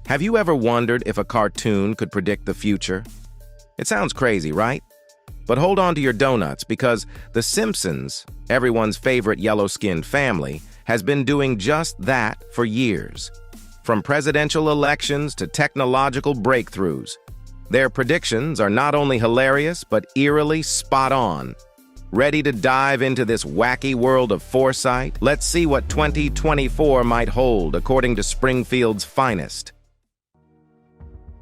Have you ever wondered if a cartoon could predict the future? It sounds crazy, right? But hold on to your donuts because The Simpsons, everyone's favorite yellow-skinned family, has been doing just that for years. From presidential elections to technological breakthroughs, their predictions are not only hilarious but eerily spot on. Ready to dive into this wacky world of foresight? Let's see what 2024 might hold according to Springfield's finest.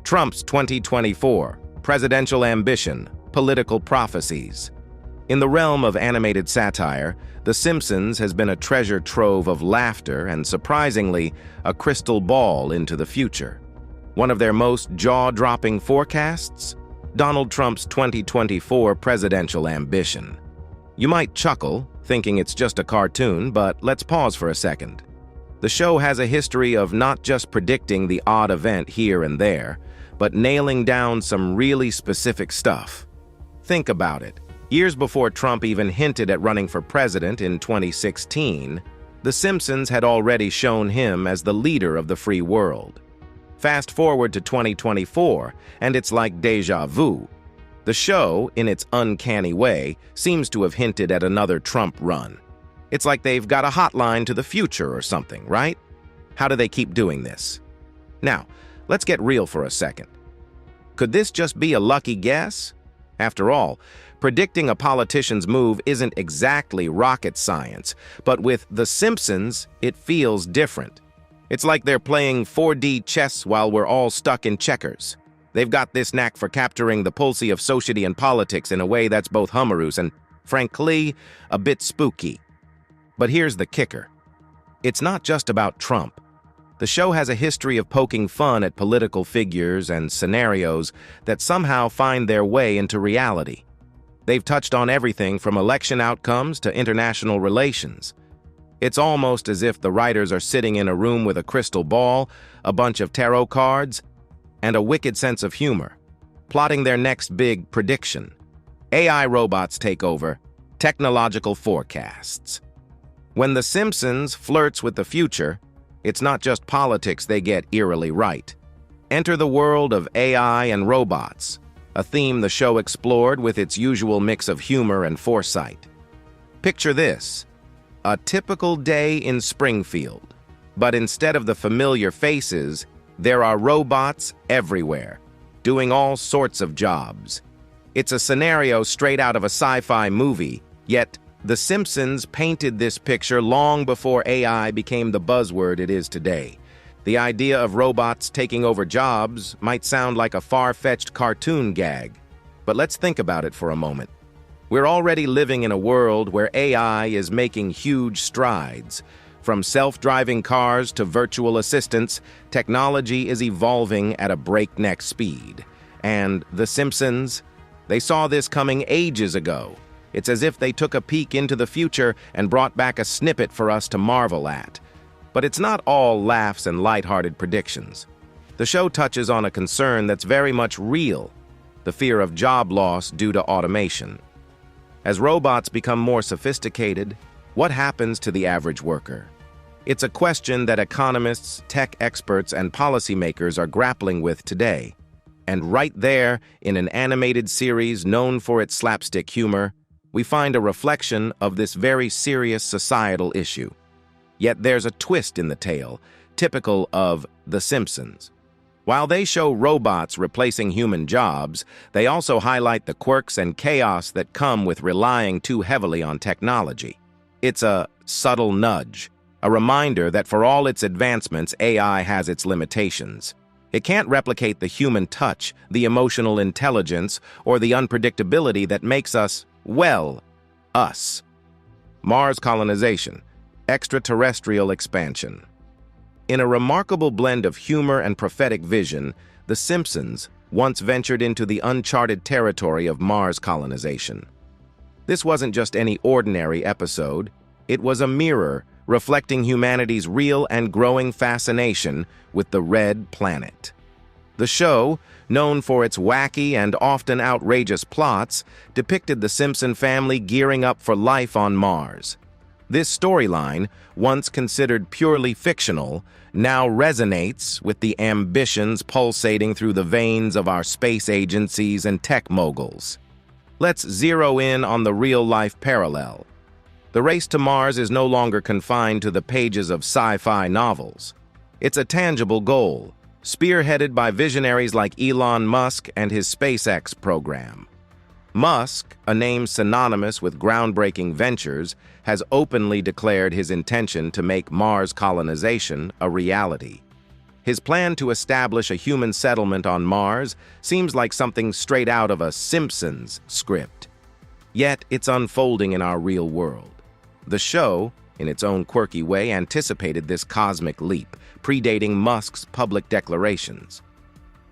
Trump's 2024 Presidential Ambition, Political Prophecies. In the realm of animated satire, The Simpsons has been a treasure trove of laughter and, surprisingly, a crystal ball into the future. One of their most jaw-dropping forecasts? Donald Trump's 2024 presidential ambition. You might chuckle, thinking it's just a cartoon, but let's pause for a second. The show has a history of not just predicting the odd event here and there, but nailing down some really specific stuff. Think about it. Years before Trump even hinted at running for president in 2016, The Simpsons had already shown him as the leader of the free world. Fast forward to 2024, and it's like déjà vu. The show, in its uncanny way, seems to have hinted at another Trump run. It's like they've got a hotline to the future or something, right? How do they keep doing this? Now, let's get real for a second. Could this just be a lucky guess? After all, predicting a politician's move isn't exactly rocket science, but with The Simpsons, it feels different. It's like they're playing 4D chess while we're all stuck in checkers. They've got this knack for capturing the pulse of society and politics in a way that's both humorous and, frankly, a bit spooky. But here's the kicker. It's not just about Trump. The show has a history of poking fun at political figures and scenarios that somehow find their way into reality. They've touched on everything from election outcomes to international relations. It's almost as if the writers are sitting in a room with a crystal ball, a bunch of tarot cards, and a wicked sense of humor, plotting their next big prediction. AI robots take over, technological forecasts. When The Simpsons flirts with the future, it's not just politics they get eerily right. Enter the world of AI and robots, a theme the show explored with its usual mix of humor and foresight. Picture this, a typical day in Springfield, but instead of the familiar faces, there are robots everywhere, doing all sorts of jobs. It's a scenario straight out of a sci-fi movie, yet The Simpsons painted this picture long before AI became the buzzword it is today. The idea of robots taking over jobs might sound like a far-fetched cartoon gag, but let's think about it for a moment. We're already living in a world where AI is making huge strides. From self-driving cars to virtual assistants, technology is evolving at a breakneck speed. And The Simpsons? They saw this coming ages ago. It's as if they took a peek into the future and brought back a snippet for us to marvel at. But it's not all laughs and lighthearted predictions. The show touches on a concern that's very much real, the fear of job loss due to automation. As robots become more sophisticated, what happens to the average worker? It's a question that economists, tech experts, and policymakers are grappling with today. And right there, in an animated series known for its slapstick humor, we find a reflection of this very serious societal issue. Yet there's a twist in the tale, typical of The Simpsons. While they show robots replacing human jobs, they also highlight the quirks and chaos that come with relying too heavily on technology. It's a subtle nudge, a reminder that for all its advancements, AI has its limitations. It can't replicate the human touch, the emotional intelligence, or the unpredictability that makes us, well, us. Mars colonization, extraterrestrial expansion. In a remarkable blend of humor and prophetic vision, The Simpsons once ventured into the uncharted territory of Mars colonization. This wasn't just any ordinary episode. It was a mirror reflecting humanity's real and growing fascination with the Red Planet. The show, known for its wacky and often outrageous plots, depicted the Simpson family gearing up for life on Mars. This storyline, once considered purely fictional, now resonates with the ambitions pulsating through the veins of our space agencies and tech moguls. Let's zero in on the real-life parallel. The race to Mars is no longer confined to the pages of sci-fi novels. It's a tangible goal, spearheaded by visionaries like Elon Musk and his SpaceX program. Musk, a name synonymous with groundbreaking ventures, has openly declared his intention to make Mars colonization a reality. His plan to establish a human settlement on Mars seems like something straight out of a Simpsons script. Yet it's unfolding in our real world. The show, in its own quirky way, anticipated this cosmic leap, predating Musk's public declarations.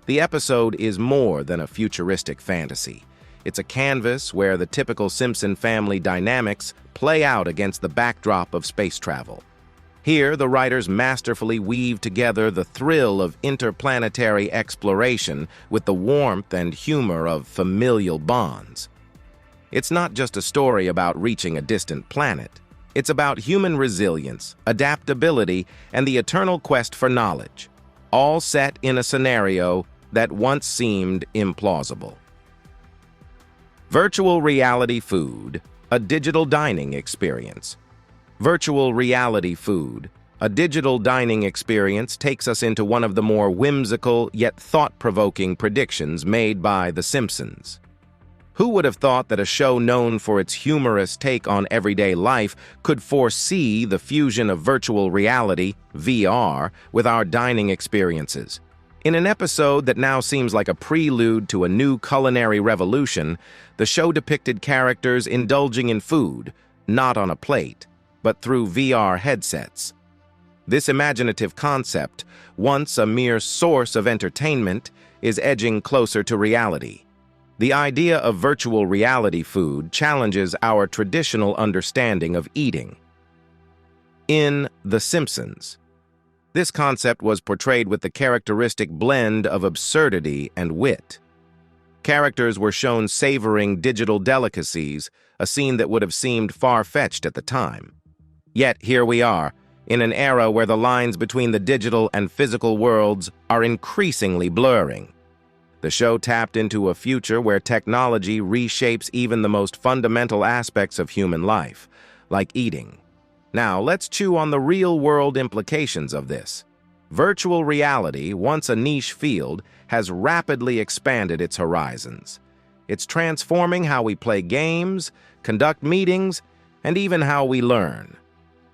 The episode is more than a futuristic fantasy. It's a canvas where the typical Simpson family dynamics play out against the backdrop of space travel. Here, the writers masterfully weave together the thrill of interplanetary exploration with the warmth and humor of familial bonds. It's not just a story about reaching a distant planet. It's about human resilience, adaptability, and the eternal quest for knowledge, all set in a scenario that once seemed implausible. Virtual reality food, a digital dining experience. Virtual reality food, a digital dining experience, takes us into one of the more whimsical yet thought-provoking predictions made by The Simpsons. Who would have thought that a show known for its humorous take on everyday life could foresee the fusion of virtual reality, VR, with our dining experiences? In an episode that now seems like a prelude to a new culinary revolution, the show depicted characters indulging in food, not on a plate, but through VR headsets. This imaginative concept, once a mere source of entertainment, is edging closer to reality. The idea of virtual reality food challenges our traditional understanding of eating. In The Simpsons, this concept was portrayed with the characteristic blend of absurdity and wit. Characters were shown savoring digital delicacies, a scene that would have seemed far-fetched at the time. Yet here we are, in an era where the lines between the digital and physical worlds are increasingly blurring. The show tapped into a future where technology reshapes even the most fundamental aspects of human life, like eating. Now, let's chew on the real-world implications of this. Virtual reality, once a niche field, has rapidly expanded its horizons. It's transforming how we play games, conduct meetings, and even how we learn.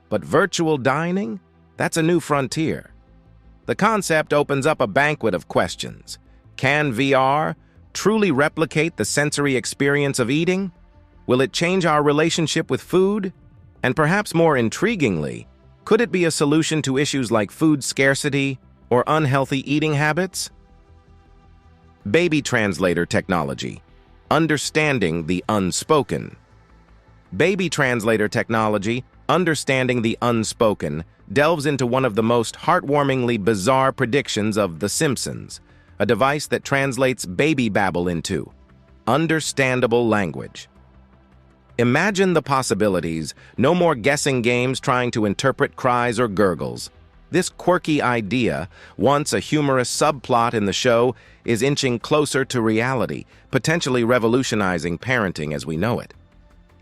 But virtual dining? That's a new frontier. The concept opens up a banquet of questions. Can VR truly replicate the sensory experience of eating? Will it change our relationship with food? And perhaps more intriguingly, could it be a solution to issues like food scarcity or unhealthy eating habits? Baby translator technology, understanding the unspoken. Baby translator technology, understanding the unspoken, delves into one of the most heartwarmingly bizarre predictions of The Simpsons, a device that translates baby babble into understandable language. Imagine the possibilities, no more guessing games trying to interpret cries or gurgles. This quirky idea, once a humorous subplot in the show, is inching closer to reality, potentially revolutionizing parenting as we know it.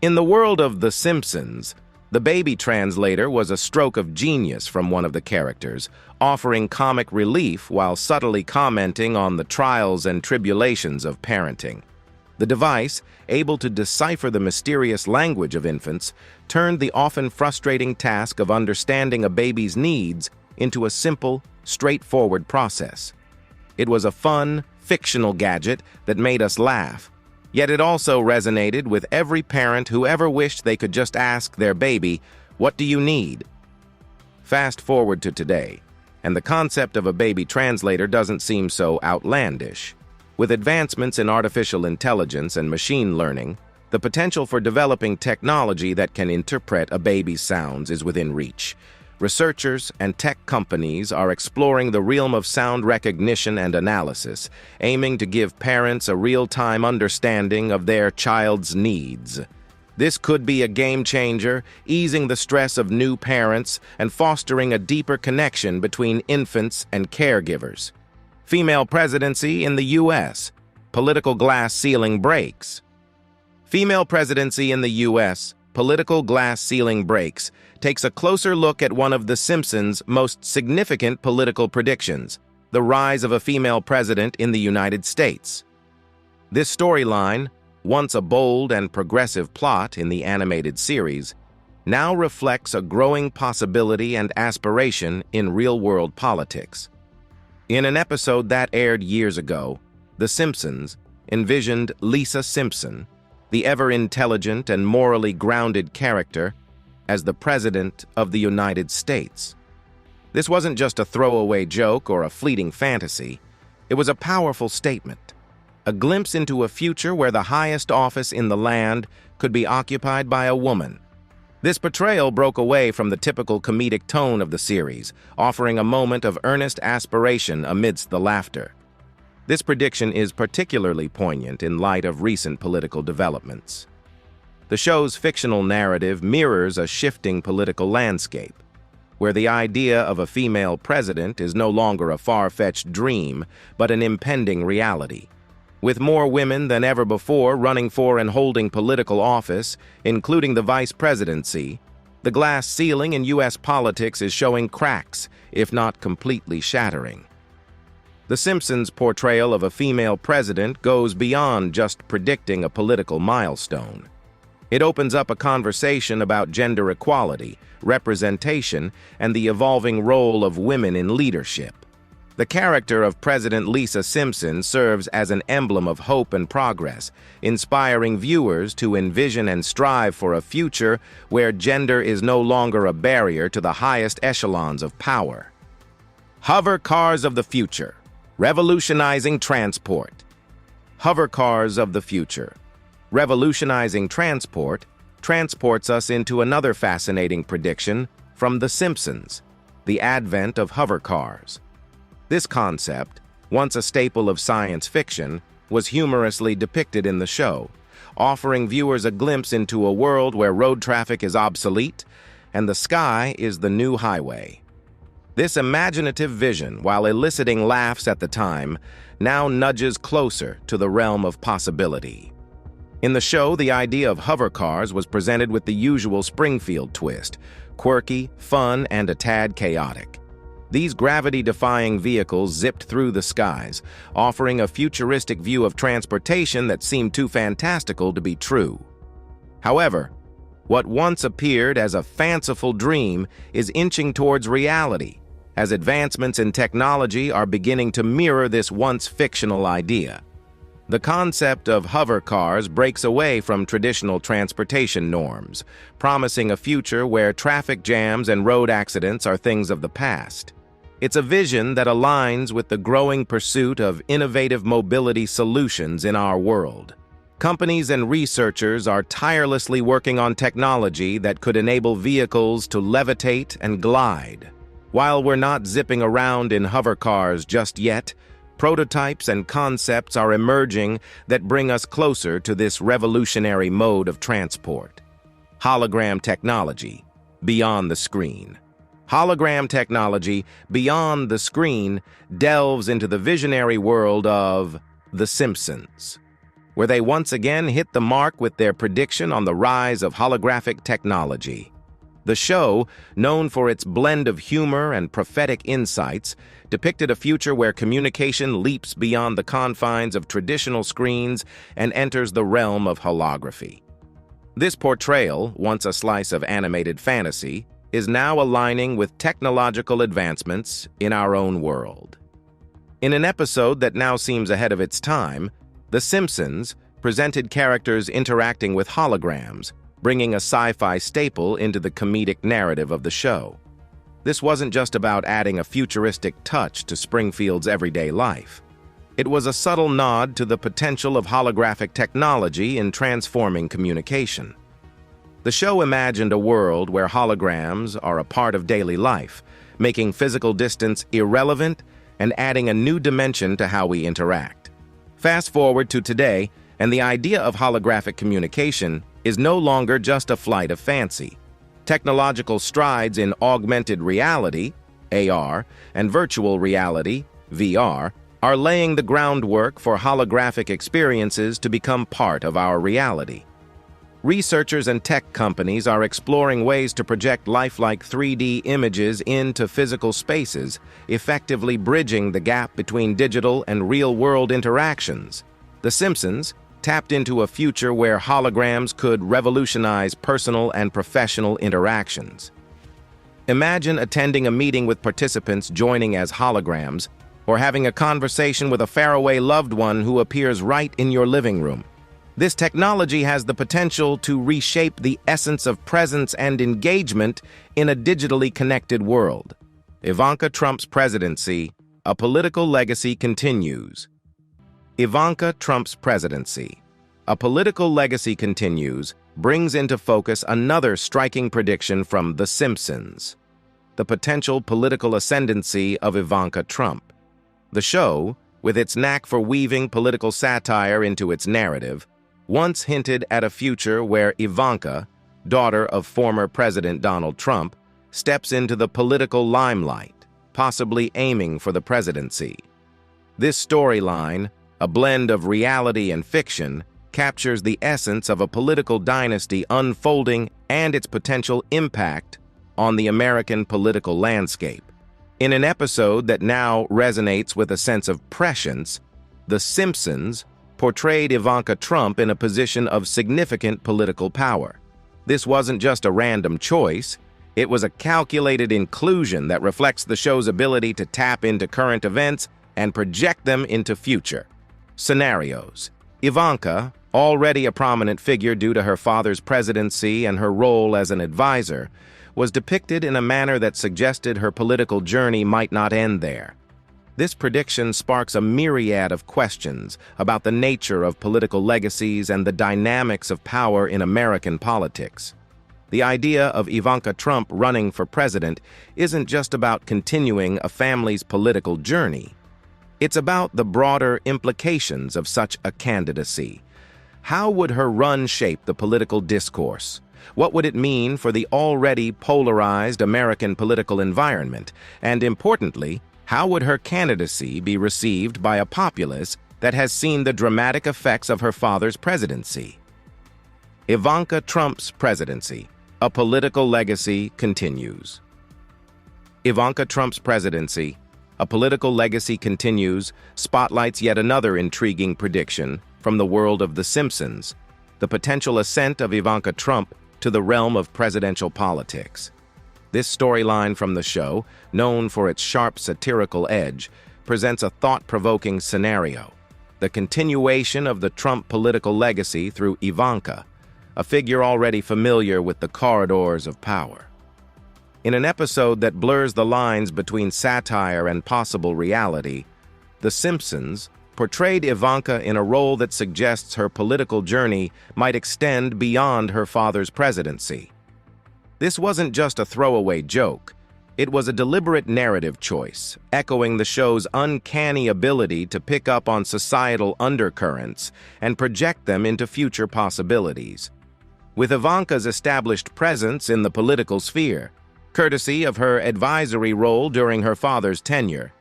In the world of The Simpsons, the baby translator was a stroke of genius from one of the characters, offering comic relief while subtly commenting on the trials and tribulations of parenting. The device, able to decipher the mysterious language of infants, turned the often frustrating task of understanding a baby's needs into a simple, straightforward process. It was a fun, fictional gadget that made us laugh, yet it also resonated with every parent who ever wished they could just ask their baby, "What do you need?" Fast forward to today, and the concept of a baby translator doesn't seem so outlandish. With advancements in artificial intelligence and machine learning, the potential for developing technology that can interpret a baby's sounds is within reach. Researchers and tech companies are exploring the realm of sound recognition and analysis, aiming to give parents a real-time understanding of their child's needs. This could be a game changer, easing the stress of new parents and fostering a deeper connection between infants and caregivers. Female presidency in the U.S. Political glass ceiling breaks. Female presidency in the U.S. Political glass ceiling breaks takes a closer look at one of The Simpsons' most significant political predictions, the rise of a female president in the United States. This storyline, once a bold and progressive plot in the animated series, now reflects a growing possibility and aspiration in real-world politics. In an episode that aired years ago, The Simpsons envisioned Lisa Simpson, the ever-intelligent and morally grounded character, as the President of the United States. This wasn't just a throwaway joke or a fleeting fantasy. It was a powerful statement, a glimpse into a future where the highest office in the land could be occupied by a woman. This portrayal broke away from the typical comedic tone of the series, offering a moment of earnest aspiration amidst the laughter. This prediction is particularly poignant in light of recent political developments. The show's fictional narrative mirrors a shifting political landscape, where the idea of a female president is no longer a far-fetched dream, but an impending reality. With more women than ever before running for and holding political office, including the vice presidency, the glass ceiling in U.S. politics is showing cracks, if not completely shattering. The Simpsons' portrayal of a female president goes beyond just predicting a political milestone. It opens up a conversation about gender equality, representation, and the evolving role of women in leadership. The character of President Lisa Simpson serves as an emblem of hope and progress, inspiring viewers to envision and strive for a future where gender is no longer a barrier to the highest echelons of power. Hover cars of the future, revolutionizing transport. Hover cars of the future. Revolutionizing transport transports us into another fascinating prediction from The Simpsons, the advent of hover cars. This concept, once a staple of science fiction, was humorously depicted in the show, offering viewers a glimpse into a world where road traffic is obsolete and the sky is the new highway. This imaginative vision, while eliciting laughs at the time, now nudges closer to the realm of possibility. In the show, the idea of hover cars was presented with the usual Springfield twist, quirky, fun, and a tad chaotic. These gravity-defying vehicles zipped through the skies, offering a futuristic view of transportation that seemed too fantastical to be true. However, what once appeared as a fanciful dream is inching towards reality, as advancements in technology are beginning to mirror this once fictional idea. The concept of hover cars breaks away from traditional transportation norms, promising a future where traffic jams and road accidents are things of the past. It's a vision that aligns with the growing pursuit of innovative mobility solutions in our world. Companies and researchers are tirelessly working on technology that could enable vehicles to levitate and glide. While we're not zipping around in hover cars just yet, prototypes and concepts are emerging that bring us closer to this revolutionary mode of transport. Hologram technology, beyond the screen. Hologram technology, beyond the screen, delves into the visionary world of The Simpsons, where they once again hit the mark with their prediction on the rise of holographic technology. The show, known for its blend of humor and prophetic insights, depicted a future where communication leaps beyond the confines of traditional screens and enters the realm of holography. This portrayal, once a slice of animated fantasy, is now aligning with technological advancements in our own world. In an episode that now seems ahead of its time, The Simpsons presented characters interacting with holograms, bringing a sci-fi staple into the comedic narrative of the show. This wasn't just about adding a futuristic touch to Springfield's everyday life. It was a subtle nod to the potential of holographic technology in transforming communication. The show imagined a world where holograms are a part of daily life, making physical distance irrelevant and adding a new dimension to how we interact. Fast forward to today, and the idea of holographic communication is no longer just a flight of fancy. Technological strides in augmented reality, AR, and virtual reality, VR, are laying the groundwork for holographic experiences to become part of our reality. Researchers and tech companies are exploring ways to project lifelike 3D images into physical spaces, effectively bridging the gap between digital and real-world interactions. The Simpsons tapped into a future where holograms could revolutionize personal and professional interactions. Imagine attending a meeting with participants joining as holograms, or having a conversation with a faraway loved one who appears right in your living room. This technology has the potential to reshape the essence of presence and engagement in a digitally connected world. Ivanka Trump's presidency, a political legacy continues. Ivanka Trump's presidency, a political legacy continues, brings into focus another striking prediction from The Simpsons: the potential political ascendancy of Ivanka Trump. The show, with its knack for weaving political satire into its narrative, once hinted at a future where Ivanka, daughter of former President Donald Trump, steps into the political limelight, possibly aiming for the presidency. This storyline, a blend of reality and fiction, captures the essence of a political dynasty unfolding and its potential impact on the American political landscape. In an episode that now resonates with a sense of prescience, The Simpsons portrayed Ivanka Trump in a position of significant political power. This wasn't just a random choice, it was a calculated inclusion that reflects the show's ability to tap into current events and project them into future scenarios. Ivanka, already a prominent figure due to her father's presidency and her role as an advisor, was depicted in a manner that suggested her political journey might not end there. This prediction sparks a myriad of questions about the nature of political legacies and the dynamics of power in American politics. The idea of Ivanka Trump running for president isn't just about continuing a family's political journey. It's about the broader implications of such a candidacy. How would her run shape the political discourse? What would it mean for the already polarized American political environment? And importantly, how would her candidacy be received by a populace that has seen the dramatic effects of her father's presidency? Ivanka Trump's presidency, a political legacy, continues. Ivanka Trump's presidency, a political legacy continues, spotlights yet another intriguing prediction from the world of The Simpsons: the potential ascent of Ivanka Trump to the realm of presidential politics. This storyline from the show, known for its sharp satirical edge, presents a thought-provoking scenario: the continuation of the Trump political legacy through Ivanka, a figure already familiar with the corridors of power. In an episode that blurs the lines between satire and possible reality, The Simpsons portrayed Ivanka in a role that suggests her political journey might extend beyond her father's presidency. This wasn't just a throwaway joke. It was a deliberate narrative choice, echoing the show's uncanny ability to pick up on societal undercurrents and project them into future possibilities. With Ivanka's established presence in the political sphere, courtesy of her advisory role during her father's tenure,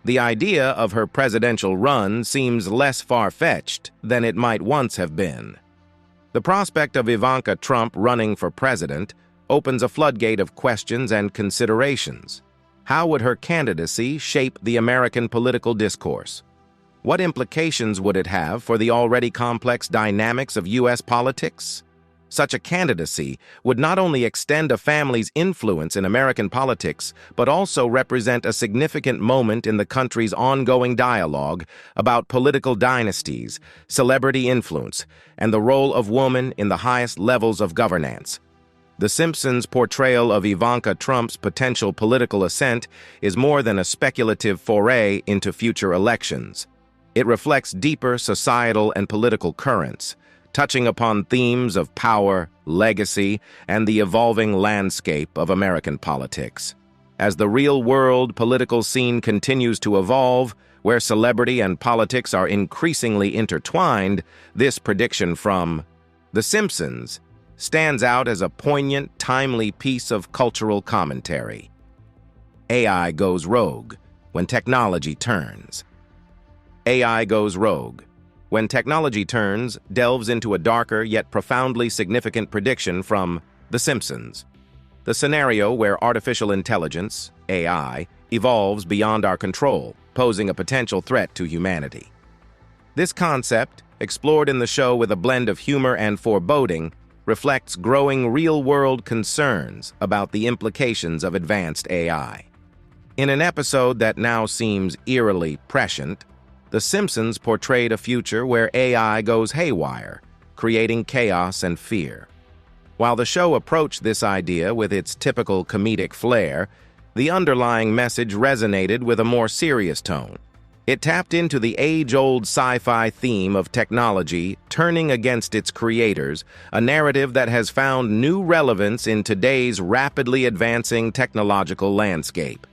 the idea of her presidential run seems less far-fetched than it might once have been. The prospect of Ivanka Trump running for president opens a floodgate of questions and considerations. How would her candidacy shape the American political discourse? What implications would it have for the already complex dynamics of U.S. politics? Such a candidacy would not only extend a family's influence in American politics, but also represent a significant moment in the country's ongoing dialogue about political dynasties, celebrity influence, and the role of women in the highest levels of governance. The Simpsons' portrayal of Ivanka Trump's potential political ascent is more than a speculative foray into future elections. It reflects deeper societal and political currents, touching upon themes of power, legacy, and the evolving landscape of American politics. As the real-world political scene continues to evolve, where celebrity and politics are increasingly intertwined, this prediction from The Simpsons stands out as a poignant, timely piece of cultural commentary. AI goes rogue when technology turns. AI goes rogue. When technology turns delves into a darker yet profoundly significant prediction from The Simpsons. The scenario where artificial intelligence, AI, evolves beyond our control, posing a potential threat to humanity. This concept, explored in the show with a blend of humor and foreboding, reflects growing real-world concerns about the implications of advanced AI. In an episode that now seems eerily prescient, The Simpsons portrayed a future where AI goes haywire, creating chaos and fear. While the show approached this idea with its typical comedic flair, the underlying message resonated with a more serious tone. It tapped into the age-old sci-fi theme of technology turning against its creators, a narrative that has found new relevance in today's rapidly advancing technological landscape.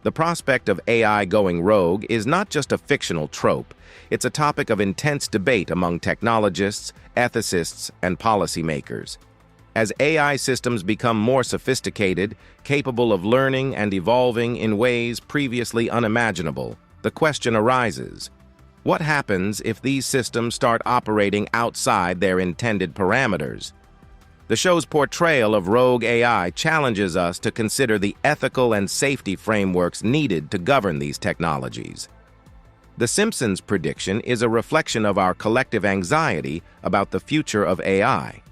The prospect of AI going rogue is not just a fictional trope, it's a topic of intense debate among technologists, ethicists, and policymakers. As AI systems become more sophisticated, capable of learning and evolving in ways previously unimaginable, the question arises: what happens if these systems start operating outside their intended parameters? The show's portrayal of rogue AI challenges us to consider the ethical and safety frameworks needed to govern these technologies. The Simpsons' prediction is a reflection of our collective anxiety about the future of AI.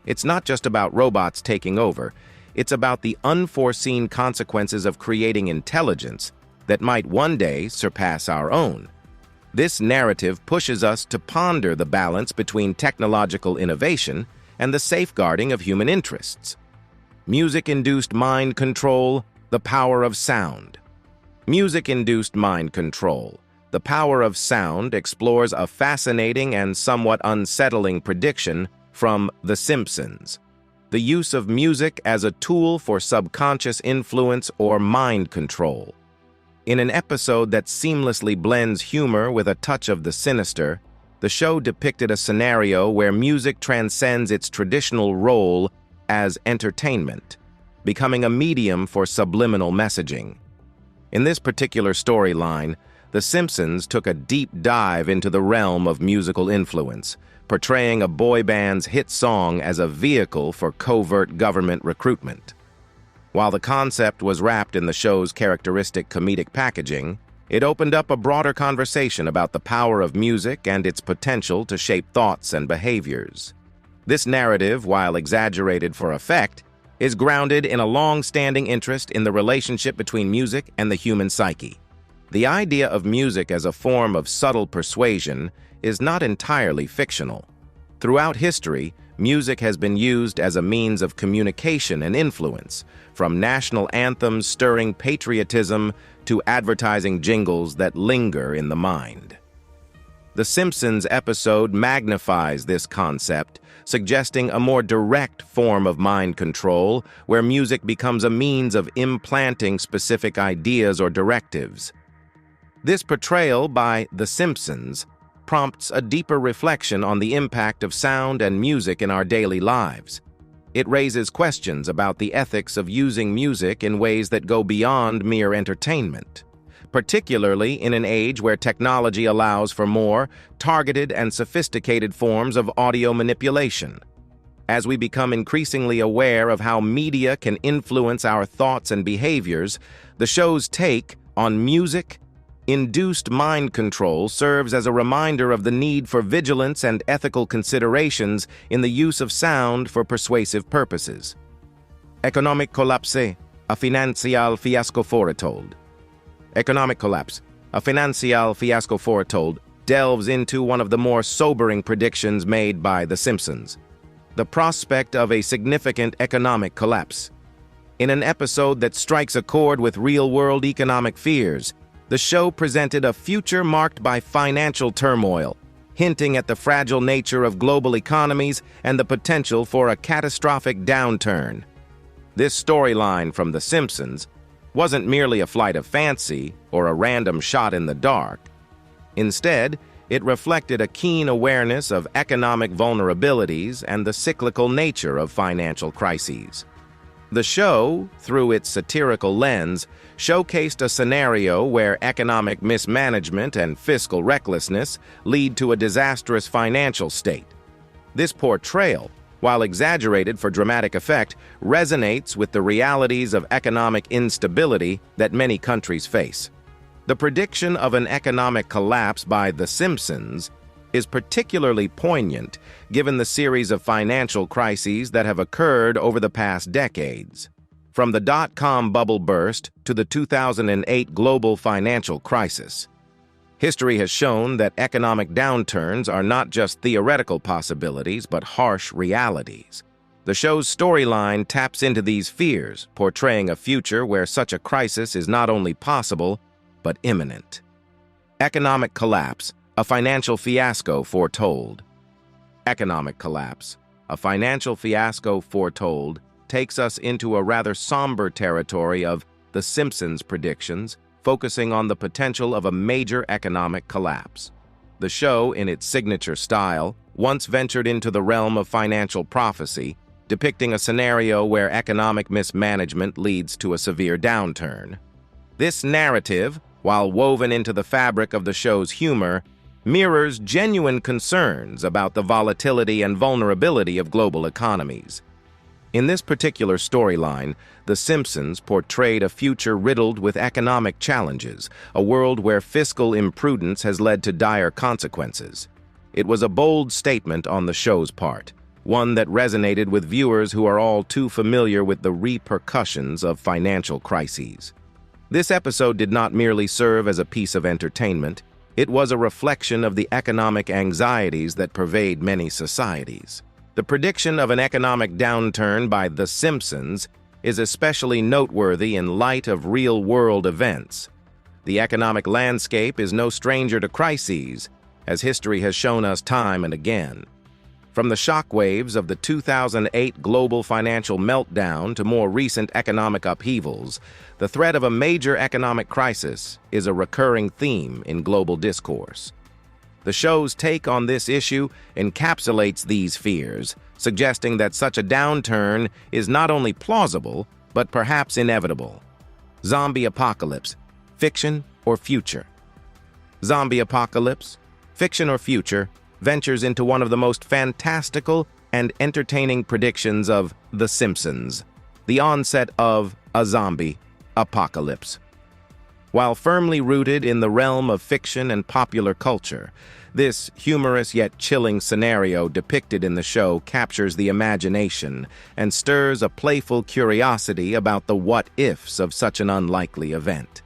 It's not just about robots taking over, it's about the unforeseen consequences of creating intelligence that might one day surpass our own. This narrative pushes us to ponder the balance between technological innovation and the safeguarding of human interests. Music-induced mind control, the power of sound. Music-induced mind control, the power of sound explores a fascinating and somewhat unsettling prediction from The Simpsons: the use of music as a tool for subconscious influence or mind control. In an episode that seamlessly blends humor with a touch of the sinister, the show depicted a scenario where music transcends its traditional role as entertainment, becoming a medium for subliminal messaging. In this particular storyline, The Simpsons took a deep dive into the realm of musical influence, portraying a boy band's hit song as a vehicle for covert government recruitment. While the concept was wrapped in the show's characteristic comedic packaging, it opened up a broader conversation about the power of music and its potential to shape thoughts and behaviors. This narrative, while exaggerated for effect, is grounded in a long-standing interest in the relationship between music and the human psyche. The idea of music as a form of subtle persuasion is not entirely fictional. Throughout history, music has been used as a means of communication and influence, from national anthems stirring patriotism to advertising jingles that linger in the mind. The Simpsons episode magnifies this concept, suggesting a more direct form of mind control where music becomes a means of implanting specific ideas or directives. This portrayal by The Simpsons prompts a deeper reflection on the impact of sound and music in our daily lives. It raises questions about the ethics of using music in ways that go beyond mere entertainment, particularly in an age where technology allows for more targeted and sophisticated forms of audio manipulation. As we become increasingly aware of how media can influence our thoughts and behaviors, the show's take on music-induced mind control serves as a reminder of the need for vigilance and ethical considerations in the use of sound for persuasive purposes. Economic collapse, a financial fiasco foretold. Economic collapse, a financial fiasco foretold, delves into one of the more sobering predictions made by The Simpsons: the prospect of a significant economic collapse. In an episode that strikes a chord with real-world economic fears, the show presented a future marked by financial turmoil, hinting at the fragile nature of global economies and the potential for a catastrophic downturn. This storyline from The Simpsons wasn't merely a flight of fancy or a random shot in the dark. Instead, It reflected a keen awareness of economic vulnerabilities and the cyclical nature of financial crises. The show, through its satirical lens, showcased a scenario where economic mismanagement and fiscal recklessness lead to a disastrous financial state. This portrayal, while exaggerated for dramatic effect, resonates with the realities of economic instability that many countries face. The prediction of an economic collapse by The Simpsons is particularly poignant given the series of financial crises that have occurred over the past decades. From the dot-com bubble burst to the 2008 global financial crisis, history has shown that economic downturns are not just theoretical possibilities but harsh realities. The show's storyline taps into these fears, portraying a future where such a crisis is not only possible but imminent. Economic collapse, a financial fiasco foretold. Economic collapse, a financial fiasco foretold, takes us into a rather somber territory of The Simpsons predictions, focusing on the potential of a major economic collapse. The show, in its signature style, once ventured into the realm of financial prophecy, depicting a scenario where economic mismanagement leads to a severe downturn. This narrative, while woven into the fabric of the show's humor, mirrors genuine concerns about the volatility and vulnerability of global economies. In this particular storyline, The Simpsons portrayed a future riddled with economic challenges, a world where fiscal imprudence has led to dire consequences. It was a bold statement on the show's part, one that resonated with viewers who are all too familiar with the repercussions of financial crises. This episode did not merely serve as a piece of entertainment, it was a reflection of the economic anxieties that pervade many societies. The prediction of an economic downturn by The Simpsons is especially noteworthy in light of real-world events. The economic landscape is no stranger to crises, as history has shown us time and again. From the shockwaves of the 2008 global financial meltdown to more recent economic upheavals, the threat of a major economic crisis is a recurring theme in global discourse. The show's take on this issue encapsulates these fears, suggesting that such a downturn is not only plausible, but perhaps inevitable. Zombie apocalypse, fiction or future? Zombie apocalypse, fiction or future, ventures into one of the most fantastical and entertaining predictions of The Simpsons, the onset of a zombie apocalypse. While firmly rooted in the realm of fiction and popular culture, this humorous yet chilling scenario depicted in the show captures the imagination and stirs a playful curiosity about the what-ifs of such an unlikely event.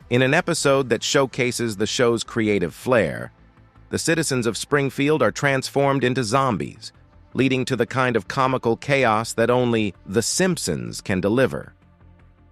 In an episode that showcases the show's creative flair, the citizens of Springfield are transformed into zombies, leading to the kind of comical chaos that only The Simpsons can deliver.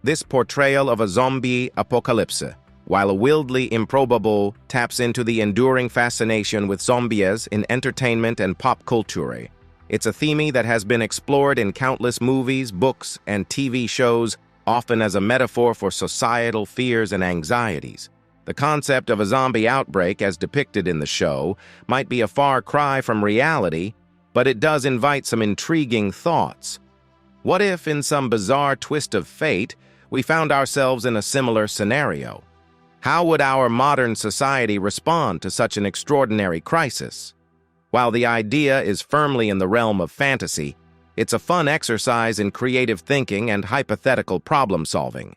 This portrayal of a zombie apocalypse, while wildly improbable, taps into the enduring fascination with zombies in entertainment and pop culture. It's a theme that has been explored in countless movies, books, and TV shows, often as a metaphor for societal fears and anxieties. The concept of a zombie outbreak, as depicted in the show, might be a far cry from reality, but it does invite some intriguing thoughts. What if, in some bizarre twist of fate, we found ourselves in a similar scenario? How would our modern society respond to such an extraordinary crisis? While the idea is firmly in the realm of fantasy, it's a fun exercise in creative thinking and hypothetical problem-solving.